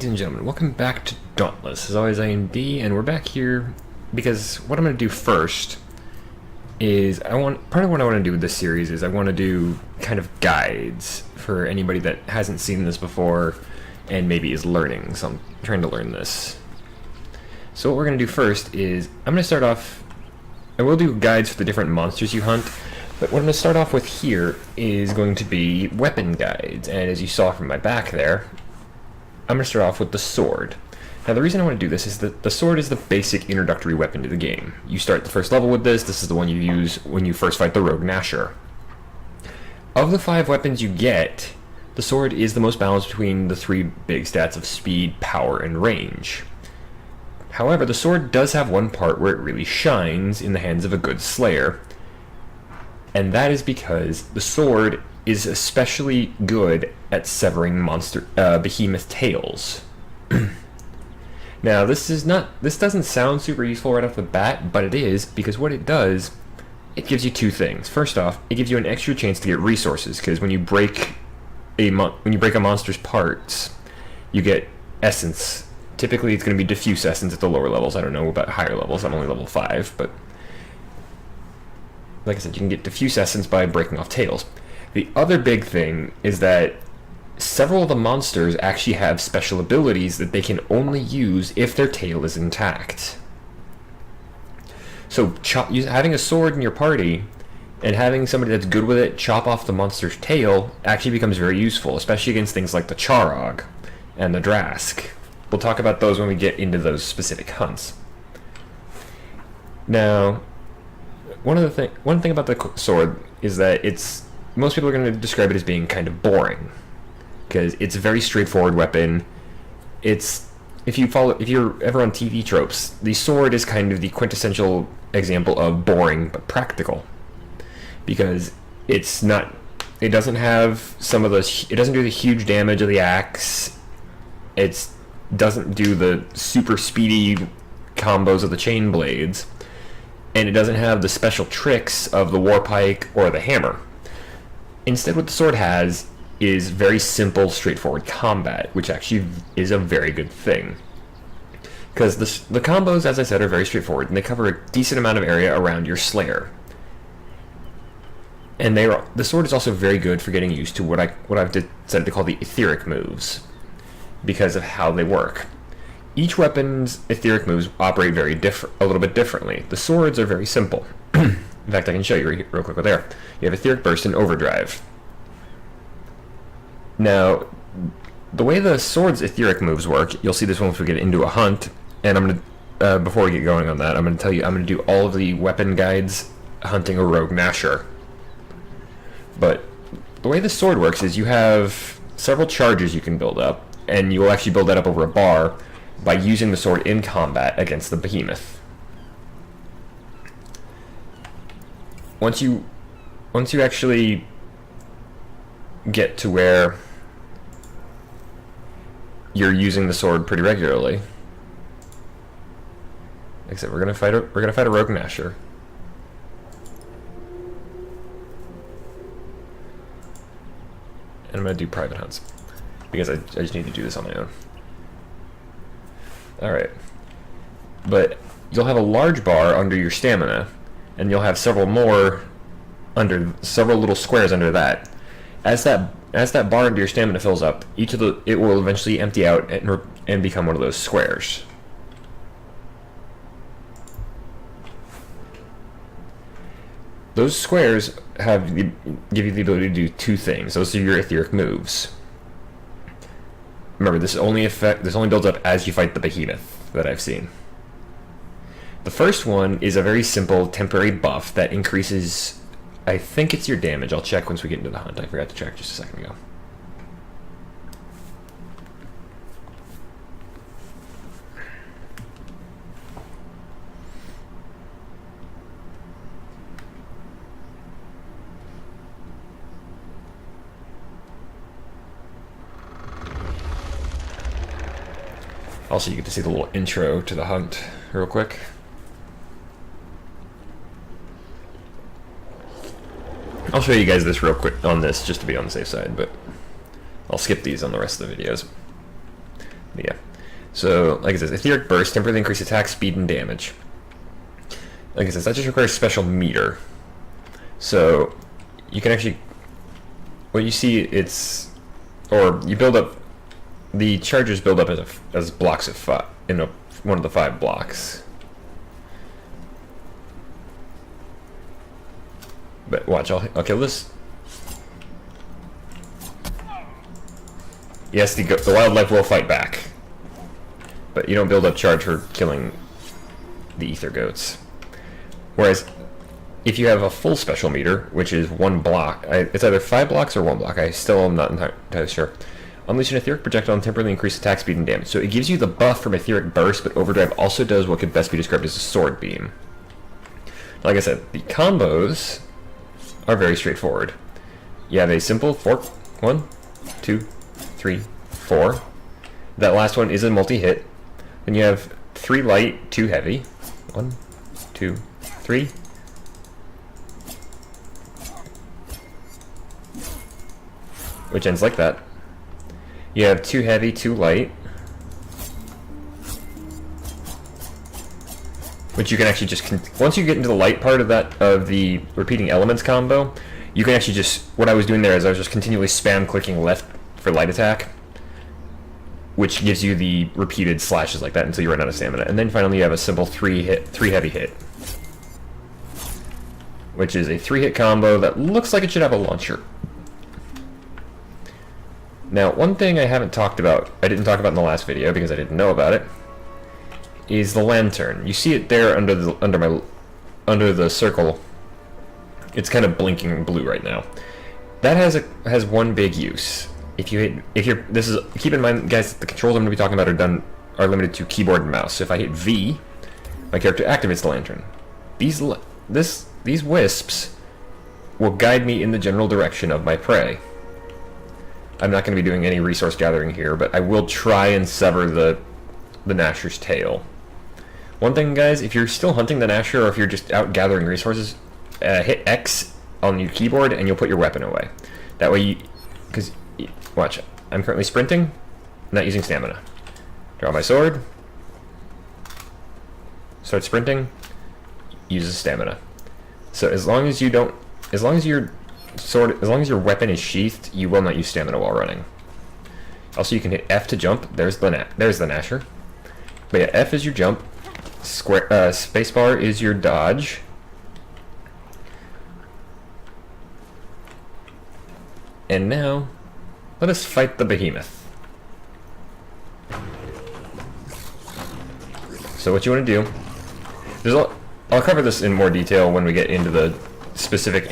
Ladies and gentlemen, welcome back to Dauntless. As always, I am B, and we're back here because what I'm going to do first is part of what I want to do with this series is I want to do kind of guides for anybody that hasn't seen this before and maybe is learning. So I'm trying to learn this. So what we're going to do first is I'm going to start off. I will do guides for the different monsters you hunt, but what I'm going to start off with here is going to be weapon guides. And as you saw from my back there, I'm going to start off with the sword. Now the reason I want to do this is that the sword is the basic introductory weapon to the game. You start the first level with this. This is the one you use when you first fight the Rogue Gnasher. Of the 5 weapons you get, the sword is the most balanced between the 3 big stats of speed, power, and range. However, the sword does have one part where it really shines in the hands of a good slayer, and that is because the sword is especially good at severing behemoth tails. Now, this doesn't sound super useful right off the bat, but it is, because what it does, it gives you 2 things. First off, it gives you an extra chance to get resources, because when you break a monster's parts, you get essence. Typically, it's going to be diffuse essence at the lower levels. I don't know about higher levels. I'm only level 5, but like I said, you can get diffuse essence by breaking off tails. The other big thing is that several of the monsters actually have special abilities that they can only use if their tail is intact. So having a sword in your party and having somebody that's good with it chop off the monster's tail actually becomes very useful, especially against things like the Charog and the Drask. We'll talk about those when we get into those specific hunts. Now, one thing about the sword is that most people are going to describe it as being kind of boring, because it's a very straightforward weapon. If you're ever on TV tropes, the sword is kind of the quintessential example of boring but practical, because it doesn't do the huge damage of the axe. It doesn't do the super speedy combos of the chain blades, and it doesn't have the special tricks of the warpike or the hammer. Instead, what the sword has is very simple, straightforward combat, which actually is a very good thing. Because the combos, as I said, are very straightforward, and they cover a decent amount of area around your slayer. And the sword is also very good for getting used to what I've decided to call the etheric moves, because of how they work. Each weapon's etheric moves operate a little bit differently. The swords are very simple. In fact, I can show you real quick there. You have Etheric Burst and Overdrive. Now, the way the sword's etheric moves work, you'll see this once we get into a hunt, and I'm going to, before we get going on that, I'm going to do all of the weapon guides hunting a Rogue Gnasher. But the way the sword works is you have several charges you can build up, and you will actually build that up over a bar by using the sword in combat against the behemoth. Once you actually get to where you're using the sword pretty regularly, like I said, we're gonna fight a Rogue Gnasher. And I'm gonna do private hunts because I just need to do this on my own. Alright. But you'll have a large bar under your stamina, and you'll have several little squares under that. As that bar under your stamina fills up, it will eventually empty out and become one of those squares. Those squares give you the ability to do 2 things. Those are your etheric moves. Remember, this only builds up as you fight the behemoth that I've seen. The first one is a very simple temporary buff that increases, I think it's your damage. I'll check once we get into the hunt. I forgot to check just a second ago. Also, you get to see the little intro to the hunt real quick. I'll show you guys this real quick on this, just to be on the safe side, but I'll skip these on the rest of the videos. Yeah. So, like it says, Etheric Burst, temporarily increase attack, speed, and damage. Like it says, that just requires special meter. So, you can actually... What you see, it's... Or, you build up... The charges build up as blocks of 5, one of the 5 blocks. But watch, I'll kill this. Yes, the wildlife will fight back. But you don't build up charge for killing the ether goats. Whereas, if you have a full special meter, which is 1 block, it's either 5 blocks or 1 block, I still am not entirely sure. Unleash an etheric projectile and temporarily increase attack speed and damage. So it gives you the buff from Etheric Burst, but Overdrive also does what could best be described as a sword beam. Like I said, the combos are very straightforward. You have a simple 1, 2, 3, 4. That last one is a multi-hit. Then you have 3 light, 2 heavy. 1, 2, 3. Which ends like that. You have 2 heavy, 2 light. Which you can actually just... Once you get into the light part of the repeating elements combo, you can actually just... What I was doing there is I was just continually spam clicking left for light attack, which gives you the repeated slashes like that until you run out of stamina. And then finally you have a simple 3 heavy hit, which is a 3-hit combo that looks like it should have a launcher. Now, one thing I didn't talk about in the last video because I didn't know about it, is the lantern. You see it there under the circle. It's kind of blinking blue right now. That has one big use. Keep in mind, guys, the controls I'm going to be talking about are limited to keyboard and mouse. So if I hit V, my character activates the lantern. These wisps will guide me in the general direction of my prey. I'm not going to be doing any resource gathering here, but I will try and sever the Gnasher's tail. One thing, guys, if you're still hunting the Gnasher or if you're just out gathering resources, hit X on your keyboard and you'll put your weapon away. That way watch, I'm currently sprinting, not using stamina. Draw my sword, start sprinting, uses stamina. So as long as your weapon is sheathed, you will not use stamina while running. Also, you can hit F to jump. There's the Gnasher. But yeah, F is your jump. Spacebar is your dodge. And now, let us fight the behemoth. So what you want to do? I'll cover this in more detail when we get into the specific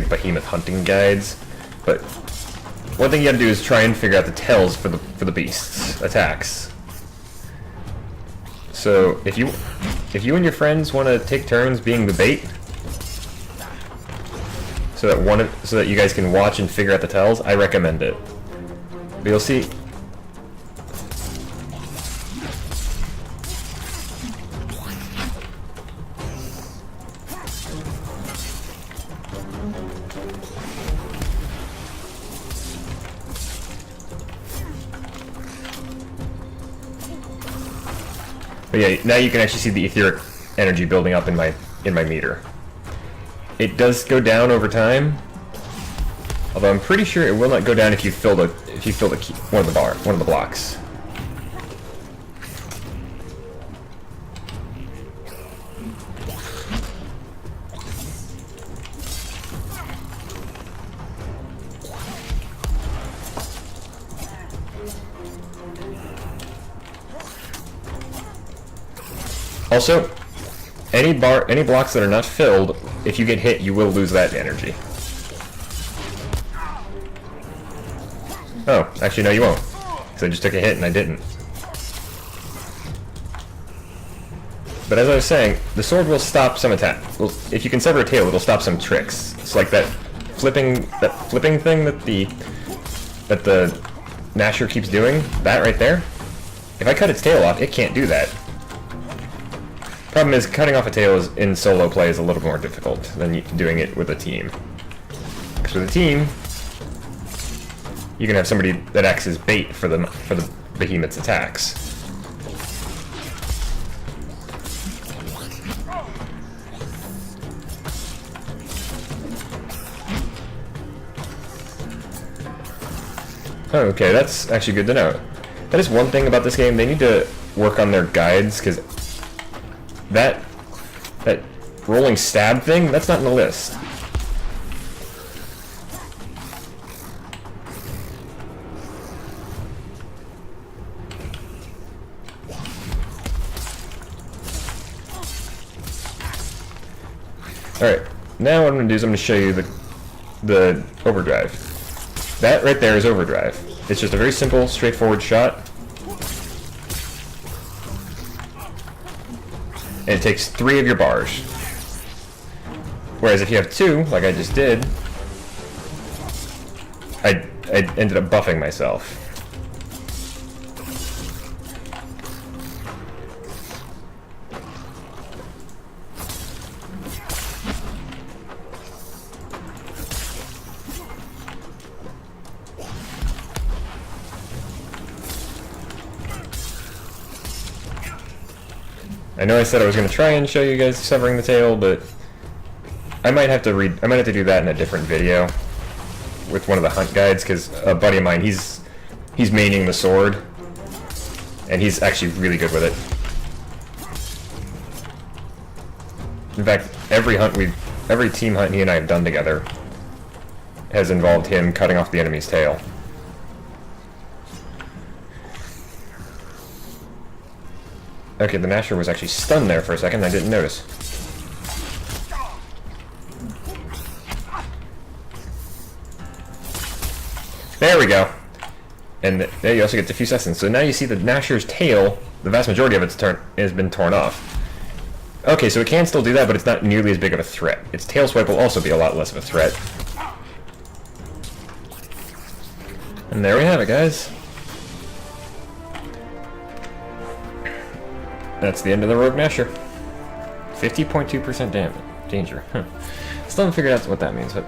behemoth hunting guides, but one thing you gotta do is try and figure out the tells for the beasts' attacks. So if you and your friends want to take turns being the bait, so that you guys can watch and figure out the tells, I recommend it. But you'll see. But yeah, now you can actually see the etheric energy building up in my meter. It does go down over time, although I'm pretty sure it will not go down if you fill one of the blocks. Also, any blocks that are not filled, if you get hit, you will lose that energy. Oh, actually no, you won't. So I just took a hit and I didn't. But as I was saying, the sword will stop some attack. Well, if you can sever a tail, it'll stop some tricks. It's like that flipping thing that the Gnasher keeps doing. That right there. If I cut its tail off, it can't do that. Problem is, cutting off a tail in solo play is a little more difficult than doing it with a team. Because with a team, you can have somebody that acts as bait for the Behemoth's attacks. Okay, that's actually good to know. That is one thing about this game, they need to work on their guides, because that rolling stab thing, that's not in the list. Alright, now what I'm going to do is I'm going to show you the overdrive. That right there is overdrive. It's just a very simple, straightforward shot. And it takes 3 of your bars. Whereas if you have 2, like I just did, I ended up buffing myself. I know I said I was going to try and show you guys severing the tail, but I might have to do that in a different video with one of the hunt guides, because a buddy of mine, he's maining the sword, and he's actually really good with it. In fact, every team hunt he and I have done together has involved him cutting off the enemy's tail. Okay, the Gnasher was actually stunned there for a second, I didn't notice. There we go! And there you also get diffuse essence. So now you see the Gnasher's tail, the vast majority of it's has been torn off. Okay, so it can still do that, but it's not nearly as big of a threat. Its tail swipe will also be a lot less of a threat. And there we have it, guys. That's the end of the Rogue Gnasher. 50.2% danger. Still haven't figured out what that means, but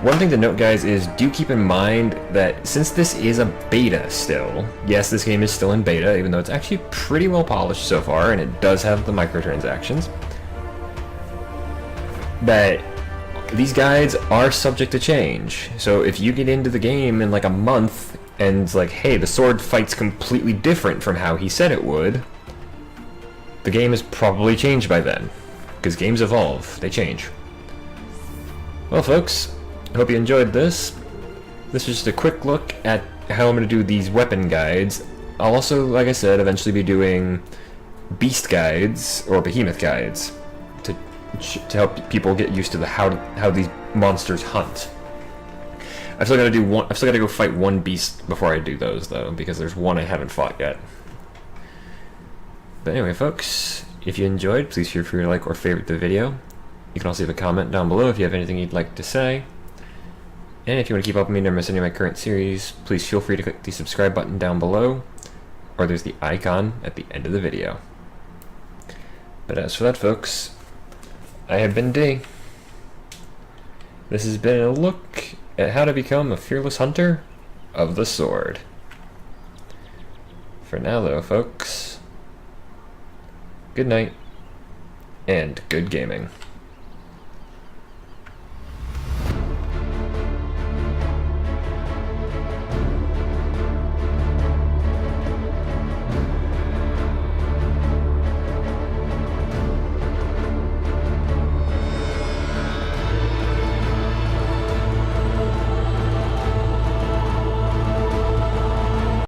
one thing to note, guys, is do keep in mind that since this is a beta still, yes, this game is still in beta, even though it's actually pretty well polished so far, and it does have the microtransactions, that these guides are subject to change. So if you get into the game in like a month and it's like, hey, the sword fights completely different from how he said it would, the game has probably changed by then, because games evolve, they change. Well, folks, I hope you enjoyed this. This was just a quick look at how I'm going to do these weapon guides. I'll also, like I said, eventually be doing beast guides or behemoth guides to help people get used to how these monsters hunt. I've still got to go fight one beast before I do those, though, because there's one I haven't fought yet. But anyway, folks, if you enjoyed, please feel free to like or favorite the video. You can also leave a comment down below if you have anything you'd like to say. And if you want to keep up with me and never miss any of my current series, please feel free to click the subscribe button down below, or there's the icon at the end of the video. But as for that, folks, I have been D. This has been a look at how to become a fearless hunter of the sword. For now, though, folks, good night, and good gaming.